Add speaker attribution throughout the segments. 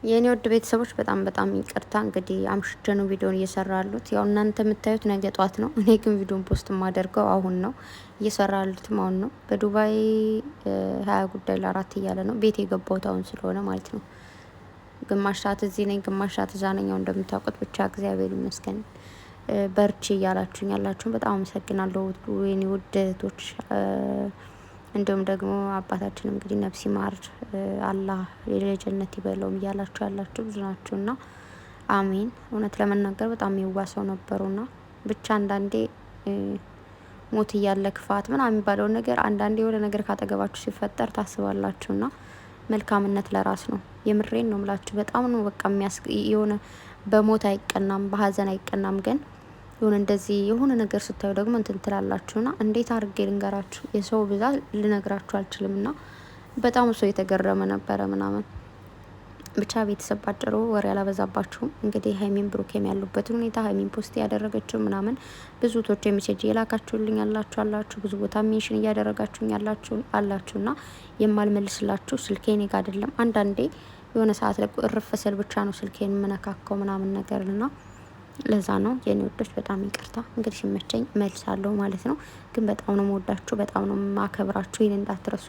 Speaker 1: የኔ ወድ ቤተሰቦች በጣም ይቅርታ እንግዲህ አምሽቼ ነው ቪዲዮን እየሰራ ያሉት። ያው እናንተ የምታዩት ነገ ጧት ነው። እኔ ግን ቪዲዮን ፖስት የማደርገው አሁን ነው። እየሰራ ያሉትም አሁን ነው። በዱባይ 20 ጉዳይ ለ4 እያለ ነው። ቤት የገባሁት አሁን ስለሆነ ማለት ነው። ግማሽ ሰዓት እዚህ ነኝ፣ ግማሽ ሰዓት እዛ ነኝ። እንደምታውቁት ብቻ እግዚአብሔር ይመስገን። በርቺ እያላችሁኝ ያላችሁን በጣም አመሰግናለሁ የኔ ውድ እህቶች። እንዲሁም ደግሞ አባታችን እንግዲህ ነፍስ ይማር አላህ የጀነት ይበለውም እያላችሁ ያላችሁ ብዙ ናችሁና አሜን። እውነት ለመናገር በጣም የዋሰው ነበሩና ብቻ አንዳንዴ ሞት እያለ ክፋት ምናምን የሚባለውን ነገር አንዳንዴ የሆነ ነገር ካጠገባችሁ ሲፈጠር ታስባላችሁና መልካምነት ለራስ ነው። የምሬን ነው ምላችሁ። በጣም ነው በቃ የሆነ በሞት አይቀናም፣ በሀዘን አይቀናም። ግን የሆነ እንደዚህ የሆነ ነገር ስታዩ ደግሞ እንትን ትላላችሁና እንዴት አድርጌ ልንገራችሁ? የሰው ብዛት ልነግራችሁ አልችልምና በጣም ሰው የተገረመ ነበረ ምናምን። ብቻ ቤተሰብ ባጭሩ ወሬ አላበዛባችሁም። እንግዲህ ሀይሚን ብሩኬም ያሉበትን ሁኔታ ሀይሚን ፖስት ያደረገችው ምናምን ብዙ ቶች ሜሴጅ የላካችሁልኝ አላችሁ፣ ብዙ ቦታ ሜንሽን እያደረጋችሁኝ አላችሁና የማልመልስላችሁ ስልኬ እኔ ጋ አይደለም። አንዳንዴ የሆነ ሰዓት ላይ እርፈሰል ብቻ ነው ስልኬን የምነካከው ምናምን ነገርና ለዛ ነው የኔ ወዶች። በጣም ይቅርታ እንግዲህ ሲመቸኝ መልሳለሁ ማለት ነው። ግን በጣም ነው መወዳችሁ፣ በጣም ነው ማከብራችሁ። ይህን እንዳትረሱ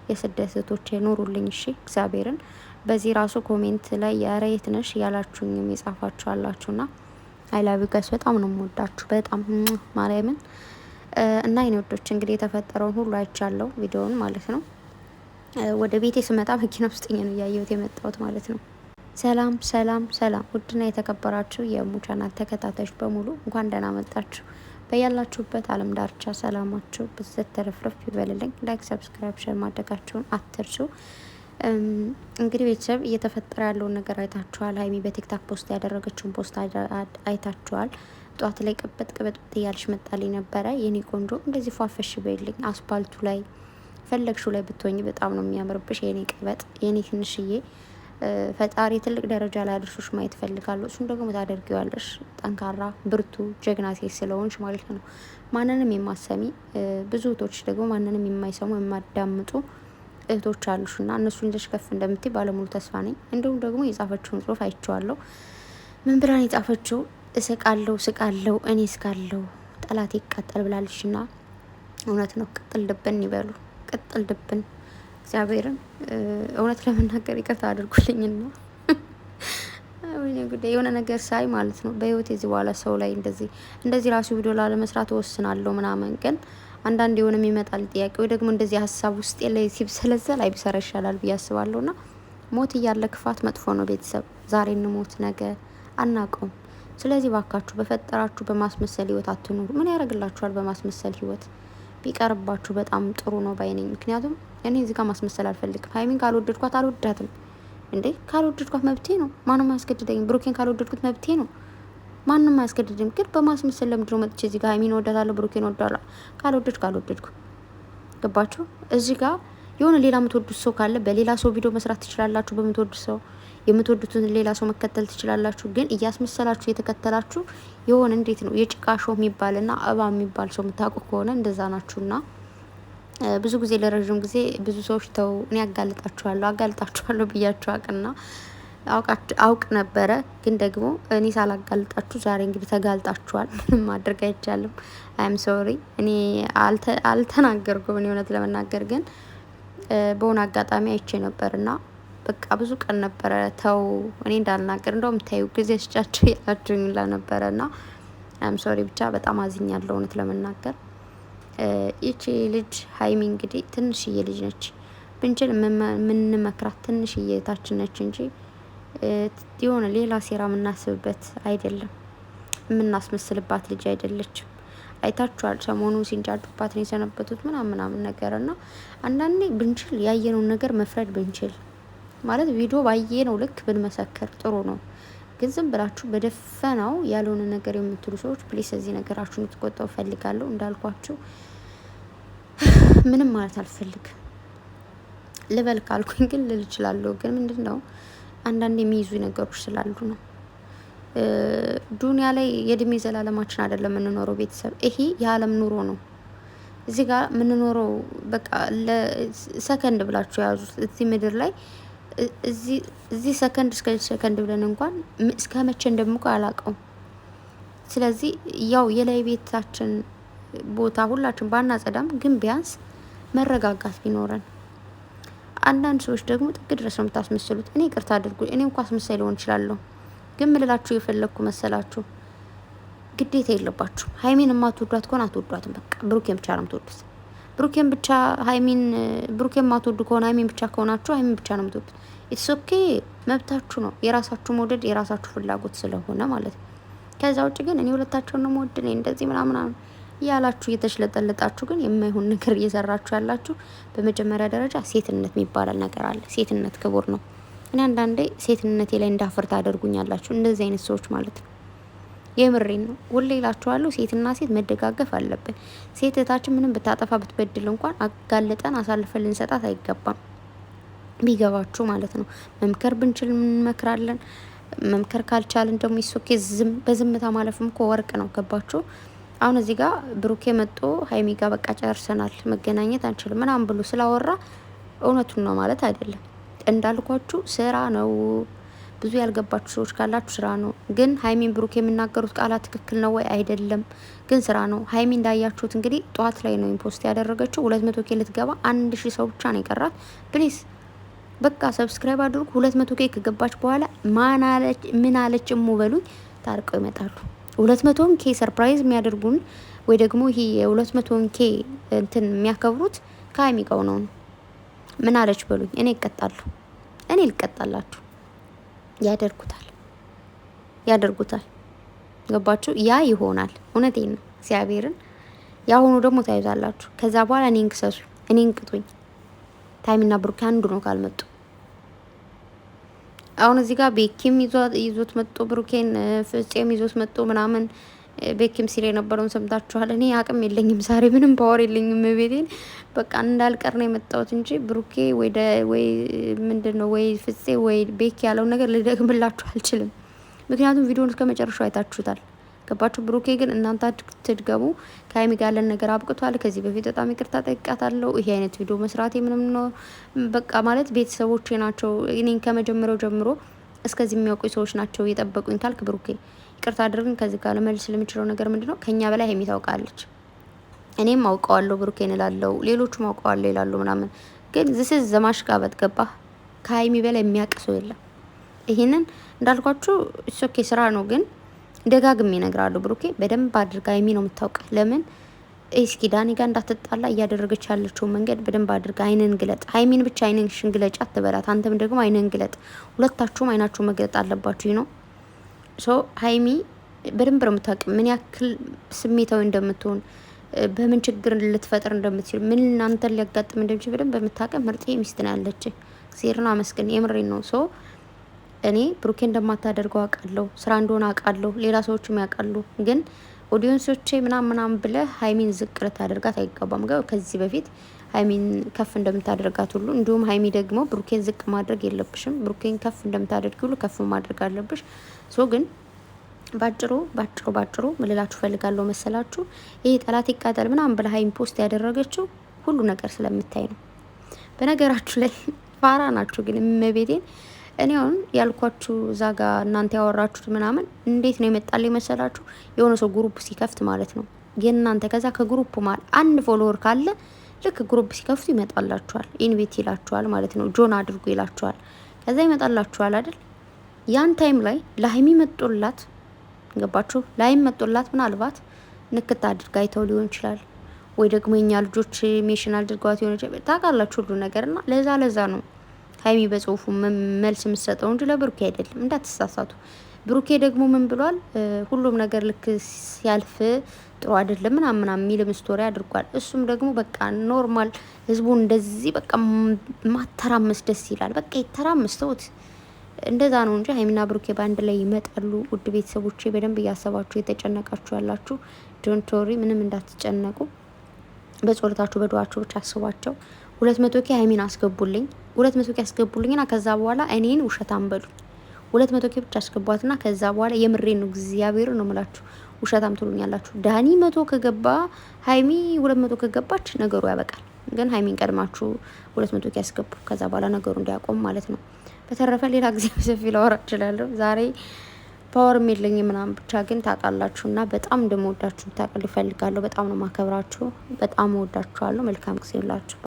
Speaker 1: የስደት እህቶቼ ኑሩልኝ። እሺ እግዚአብሔርን በዚህ ራሱ ኮሜንት ላይ ያረ የት ነሽ ያላችሁኝም የጻፋችሁ አላችሁና አይላቪ ጋይስ በጣም ነው መወዳችሁ፣ በጣም ማርያምን እና የኔ ወዶች እንግዲህ የተፈጠረውን ሁሉ አይቻለሁ ቪዲዮውን ማለት ነው። ወደ ቤቴ ስመጣ መኪና ውስጥ ነው እያየሁት የመጣሁት ማለት ነው። ሰላም ሰላም ሰላም! ውድና የተከበራችሁ የሙ ቻናል ተከታታዮች በሙሉ እንኳን ደህና መጣችሁ። በያላችሁበት ዓለም ዳርቻ ሰላማችሁ ብዝት ተረፍረፍ ይበልልኝ። ላይክ፣ ሰብስክራይብ፣ ሼር ማድረጋችሁን አትርሱ። እንግዲህ ቤተሰብ እየተፈጠረ ያለውን ነገር አይታችኋል። ሀይሚ በቲክታክ ፖስት ያደረገችውን ፖስት አይታችኋል። ጧት ላይ ቅበጥ እያልሽ መጣልኝ ነበረ የኔ ቆንጆ። እንደዚህ ፏፈሽ በይልኝ። አስፓልቱ ላይ ፈለግሹ ላይ ብትሆኝ በጣም ነው የሚያምርብሽ የኔ ቀበጥ፣ የኔ ትንሽዬ። ፈጣሪ ትልቅ ደረጃ ላይ አድርሶሽ ማየት ፈልጋለሁ። እሱን ደግሞ ታደርጊዋለሽ። ጠንካራ ብርቱ ጀግና ሴት ስለሆንሽ ማለት ነው። ማንንም የማሰሚ ብዙ እህቶች ደግሞ ማንንም የማይሰሙ የማዳምጡ እህቶች አሉሽና እነሱን ይዘሽ ከፍ እንደምትይ ባለሙሉ ተስፋ ነኝ። እንዲሁም ደግሞ የጻፈችውን ጽሁፍ አይቼዋለሁ። ምን ብላን የጻፈችው? ስቃለው እኔ እስካለው ጠላት ይቃጠል ብላለችና እውነት ነው። ቅጥል ድብን ይበሉ፣ ቅጥል ድብን። እግዚአብሔርን እውነት ለመናገር ይቅርታ አድርጉልኝና ወይኔ ጉዳይ የሆነ ነገር ሳይ ማለት ነው በህይወት የዚህ በኋላ ሰው ላይ እንደዚህ ራሱ ቪዲዮ ላለመስራት ወስናለሁ ምናምን። ግን አንዳንድ የሆነ የሚመጣል ጥያቄ ወይ ደግሞ እንደዚህ ሀሳብ ውስጥ ላይ ሲብሰለዘል አይ ቢሰራ ይሻላል ብዬ አስባለሁና ሞት እያለ ክፋት መጥፎ ነው። ቤተሰብ ዛሬ እንሞት ነገ አናውቀውም። ስለዚህ ባካችሁ በፈጠራችሁ በማስመሰል ህይወት አትኑሩ። ምን ያደርግላችኋል? በማስመሰል ህይወት ቢቀርባችሁ በጣም ጥሩ ነው ባይነኝ። ምክንያቱም እኔ እዚህ ጋር ማስመሰል አልፈልግም። ሀይሚን ካልወደድኳት አልወዳትም እንዴ። ካልወደድኳት መብቴ ነው፣ ማንም አያስገድደኝም። ብሩኬን ካልወደድኩት መብቴ ነው፣ ማንም አያስገድድም። ግን በማስመሰል ለምንድነው መጥቼ እዚህ ጋር ሀይሚን ወዳታለሁ ብሩኬን ወዳለሁ? ካልወደድኩ ገባችሁ? እዚህ ጋር የሆነ ሌላ የምትወዱት ሰው ካለ በሌላ ሰው ቪዲዮ መስራት ትችላላችሁ። በምትወዱት ሰው የምትወዱትን ሌላ ሰው መከተል ትችላላችሁ። ግን እያስመሰላችሁ የተከተላችሁ የሆነ እንዴት ነው የጭቃ ሾህ የሚባልና እባብ የሚባል ሰው የምታውቁ ከሆነ እንደዛ ናችሁና ብዙ ጊዜ ለረዥም ጊዜ ብዙ ሰዎች ተው እኔ አጋልጣችኋለሁ ብያችሁ አውቅ ነበረ። ግን ደግሞ እኔ ሳላጋልጣችሁ ዛሬ እንግዲህ ተጋልጣችኋል። ምንም ማድረግ አይቻልም። አይም ሶሪ እኔ አልተናገርኩም። እኔ እውነት ለመናገር ግን በሆነ አጋጣሚ አይቼ ነበርና በቃ ብዙ ቀን ነበረ ተው እኔ እንዳልናገር እንደውም ታዩ ጊዜ ስጫቸው ያላችሁኝ ነበረና አይም ሶሪ ብቻ በጣም አዝኛለሁ እውነት ለመናገር። ይቺ ልጅ ሀይሚ እንግዲህ ትንሽዬ ልጅ ነች። ብንችል የምንመክራት ትንሽዬ ታችን ነች እንጂ የሆነ ሌላ ሴራ የምናስብበት አይደለም፣ የምናስመስልባት ልጅ አይደለችም። አይታችኋል ሰሞኑ ሲንጫጩባት ነው የሰነበቱት ምናምን ነገርና አንዳንዴ ብንችል ያየነውን ነገር መፍረድ ብንችል ማለት ቪዲዮ ባየነው ልክ ብንመሰክር ጥሩ ነው። ግን ዝም ብላችሁ በደፈናው ያልሆነ ነገር የምትሉ ሰዎች ፕሊስ እዚህ ነገራችሁን ልትቆጠው ፈልጋለሁ። እንዳልኳችሁ ምንም ማለት አልፈልግም። ልበል ካልኩኝ ግን ልል እችላለሁ። ግን ምንድነው አንዳንድ የሚይዙ ነገሮች ስላሉ ነው። ዱንያ ላይ የእድሜ ዘላለማችን አይደለም የምንኖረው ቤተሰብ፣ ይሄ የዓለም ኑሮ ነው። እዚህ ጋር የምንኖረው በቃ ለሰከንድ ብላችሁ የያዙት እዚህ ምድር ላይ እዚህ ሰከንድ እስከ ሰከንድ ብለን እንኳን እስከ መቼ እንደምቆይ አላውቀውም። ስለዚህ ያው የላይ ቤታችን ቦታ ሁላችን ባናጸዳም ግን ቢያንስ መረጋጋት ቢኖረን። አንዳንድ ሰዎች ደግሞ ጥግ ድረስ ነው የምታስመስሉት። እኔ ይቅርታ አድርጉ፣ እኔ እንኳን አስመሳይ ሊሆን እችላለሁ። ግን ምልላችሁ የፈለግኩ መሰላችሁ ግዴታ የለባችሁ። ሀይሚን የማትወዷት ከሆነ አትወዷትም። በቃ ብሩኬን ብቻ ነው የምትወዱት። ብሩኬን ብቻ ሀይሚን ብሩኬን የማትወዱ ከሆነ ሀይሚን ብቻ ከሆናችሁ ሀይሚን ብቻ ነው የምትወዱት። ኢትስ ኦኬ፣ መብታችሁ ነው። የራሳችሁ መውደድ የራሳችሁ ፍላጎት ስለሆነ ማለት ነው። ከዛ ውጭ ግን እኔ ሁለታቸውን ነው የምወድ እኔ እንደዚህ ምናምን ያላችሁ እየተሽለጠለጣችሁ ግን የማይሆን ነገር እየሰራችሁ ያላችሁ። በመጀመሪያ ደረጃ ሴትነት የሚባል ነገር አለ። ሴትነት ክቡር ነው። እኔ አንዳንዴ ሴትነቴ ላይ እንዳፈር ታደርጉኛላችሁ፣ እንደዚህ አይነት ሰዎች ማለት ነው። የምሬን ነው። ሁሌ እላችኋለሁ፣ ሴትና ሴት መደጋገፍ አለብን። ሴት እህታችን ምንም ብታጠፋ ብትበድል እንኳን አጋልጠን አሳልፈን ልንሰጣት አይገባም። ቢገባችሁ ማለት ነው። መምከር ብንችል እንመክራለን። መምከር ካልቻልን ደግሞ ይሶኬ በዝምታ ማለፍም እኮ ወርቅ ነው። ገባችሁ? አሁን እዚህ ጋር ብሩኬ መጦ ሀይሚ ጋር በቃ ጨርሰናል መገናኘት አንችልም ምናምን ብሎ ስላወራ እውነቱን ነው ማለት አይደለም። እንዳልኳችሁ ስራ ነው። ብዙ ያልገባችሁ ሰዎች ካላችሁ ስራ ነው። ግን ሀይሚን ብሩኬ የሚናገሩት ቃላት ትክክል ነው ወይ አይደለም፣ ግን ስራ ነው። ሀይሚ እንዳያችሁት እንግዲህ ጠዋት ላይ ነው ፖስት ያደረገችው 200 ኬ ልትገባ 1000 ሰው ብቻ ነው የቀራት። ፕሊዝ በቃ ሰብስክራይብ አድርጉ። 200 ኬ ከገባች በኋላ ምን አለች እሙ በሉኝ፣ ታርቀው ይመጣሉ። 200 ኬ ሰርፕራይዝ የሚያደርጉን ወይ ደግሞ ይሄ የ200 ኬ እንትን የሚያከብሩት ከሀይሚ ጋር ነው። ምን አለች በሉኝ፣ እኔ እቀጣለሁ። እኔ ልቀጣላችሁ። ያደርጉታል። ገባችሁ? ያ ይሆናል። እውነቴን ነው እግዚአብሔርን። ያሁኑ ደግሞ ታዩታላችሁ። ከዛ በኋላ እኔን ክሰሱ፣ እኔን ቅጡኝ። ታይምና ብሩክ አንዱ ነው ካልመጡ። አሁን እዚህ ጋር ቤኪም ይዞት መጥቶ ብሩኬን ፍፄም ይዞት መጥቶ ምናምን ቤኪም ሲል የነበረውን ሰምታችኋል። እኔ አቅም የለኝም ዛሬ ምንም ፓወር የለኝም። ቤቴን በቃ እንዳልቀር ነው የመጣሁት እንጂ ብሩኬ ወይ ምንድነው ወይ ፍፄ ወይ ቤኪ ያለውን ነገር ልደግምላችሁ አልችልም። ምክንያቱም ቪዲዮውን እስከ መጨረሻው አይታችሁታል። ገባችሁ? ብሩኬ ግን እናንተ ትድገሙ። ከሀይሚ ጋር ያለን ነገር አብቅቷል። ከዚህ በፊት በጣም ይቅርታ ጠይቃታለሁ። ይሄ አይነት ቪዲዮ መስራቴ ምንም ነው በቃ ማለት ቤተሰቦቼ ናቸው እኔን ከመጀመሪያው ጀምሮ እስከዚህ የሚያውቁኝ ሰዎች ናቸው የጠበቁኝ ካልክ ብሩኬ ይቅርታ አድርግን። ከዚህ ጋር ለመልስ ለሚችለው ነገር ምንድነው ከኛ በላይ ሀይሚ ታውቃለች። እኔም አውቀዋለሁ ብሩኬን እላለሁ፣ ሌሎቹም አውቀዋለሁ ይላሉ ምናምን። ግን ዝስ ዘማሽ ጋር በትገባ ከሀይሚ በላይ የሚያውቅ ሰው የለም። ይሄንን እንዳልኳችሁ ኦኬ ስራ ነው ግን ደጋግሜ እነግራለሁ። ብሩኬ በደንብ አድርጋ ሀይሚ ነው የምታውቅ። ለምን እስኪ ዳኒ ጋር እንዳትጣላ እያደረገች ያለችው መንገድ በደንብ አድርጋ አይንን ግለጥ። ሀይሚን ብቻ አይንሽን ግለጭ አትበላት። አንተም ደግሞ አይንን ግለጥ። ሁለታችሁም አይናችሁ መግለጥ አለባችሁ ነው። ሶ ሀይሚ በደንብ ነው የምታውቅ ምን ያክል ስሜታዊ እንደምትሆን፣ በምን ችግር ልትፈጥር እንደምትችል፣ ምን እናንተን ሊያጋጥም እንደሚችል በደንብ በምታውቅ ምርጥ ሚስት ነው ያለች። ሴርና መስገን የምሬን ነው። ሶ እኔ ብሩኬ እንደማታደርገው አውቃለሁ፣ ስራ እንደሆነ አውቃለሁ፣ ሌላ ሰዎችም ያውቃሉ። ግን ኦዲየንሶቼ ምናምን ብለህ ሀይሚን ዝቅ ልታደርጋት አይገባም። ከዚህ በፊት ሀይሚን ከፍ እንደምታደርጋት ሁሉ እንዲሁም ሀይሚ ደግሞ ብሩኬን ዝቅ ማድረግ የለብሽም። ብሩኬን ከፍ እንደምታደርግ ሁሉ ከፍ ማድረግ አለብሽ። ሶ ግን ባጭሩ ምልላችሁ ፈልጋለሁ መሰላችሁ ይሄ ጠላት ይቃጠል ምናምን ብለህ ሀይሚ ፖስት ያደረገችው ሁሉ ነገር ስለምታይ ነው። በነገራችሁ ላይ ፋራ ናችሁ ግን እመቤቴን እኔ አሁን ያልኳችሁ እዛ ጋ እናንተ ያወራችሁት ምናምን እንዴት ነው የመጣልኝ መሰላችሁ? የሆነ ሰው ግሩፕ ሲከፍት ማለት ነው የእናንተ ከዛ ከግሩፕ ማለት አንድ ፎሎወር ካለ ልክ ግሩፕ ሲከፍቱ ይመጣላችኋል፣ ኢንቪት ይላችኋል ማለት ነው፣ ጆን አድርጉ ይላችኋል። ከዛ ይመጣላችኋል አይደል? ያን ታይም ላይ ለሀይሚ መጦላት ገባችሁ? ለሀይሚ መጦላት ምናልባት ንክት አድርጋ አይተው ሊሆን ይችላል፣ ወይ ደግሞ የኛ ልጆች ሜሽን አድርገዋት ሊሆን ይችላል። ታውቃላችሁ ሁሉ ነገርና ለዛ ነው ሀይሚ በጽሁፉ መልስ የምትሰጠው እንጂ ለብሩኬ አይደለም፣ እንዳትሳሳቱ። ብሩኬ ደግሞ ምን ብሏል? ሁሉም ነገር ልክ ሲያልፍ ጥሩ አይደለም ምናምን የሚልም ስቶሪ አድርጓል። እሱም ደግሞ በቃ ኖርማል ህዝቡን እንደዚህ በቃ ማተራመስ ደስ ይላል። በቃ ይተራመስ ተውት። እንደዛ ነው እንጂ ሀይሚና ብሩኬ በአንድ ላይ ይመጣሉ። ውድ ቤተሰቦቼ በደንብ እያሰባችሁ የተጨነቃችሁ ያላችሁ ዶንት ወሪ፣ ምንም እንዳትጨነቁ። በጸሎታችሁ በዱዓችሁ ብቻ አስቧቸው። 200 ኬ ሀይሚን አስገቡልኝ፣ 200 ኬ አስገቡልኝና ከዛ በኋላ እኔን ውሸት አንበሉኝ። 200 ኬ ብቻ አስገቧትና ከዛ በኋላ የምሬን ነው እግዚአብሔር ነው የምላችሁ ውሸታም ትሉኛላችሁ። ዳኒ 100 ከገባ ሀይሚ 200 ከገባች ነገሩ ያበቃል። ግን ሀይሚን ቀድማችሁ 200 ኬ ያስገቡ፣ ከዛ በኋላ ነገሩ እንዲያቆም ማለት ነው። በተረፈ ሌላ ጊዜ በሰፊ ላወራ እችላለሁ። ዛሬ ፓወር የለኝም ምናምን ብቻ ግን ታውቃላችሁና በጣም እንደምወዳችሁ ታውቃሉ እፈልጋለሁ። በጣም ነው ማከብራችሁ። በጣም እወዳችኋለሁ። መልካም ጊዜ ይላችሁ።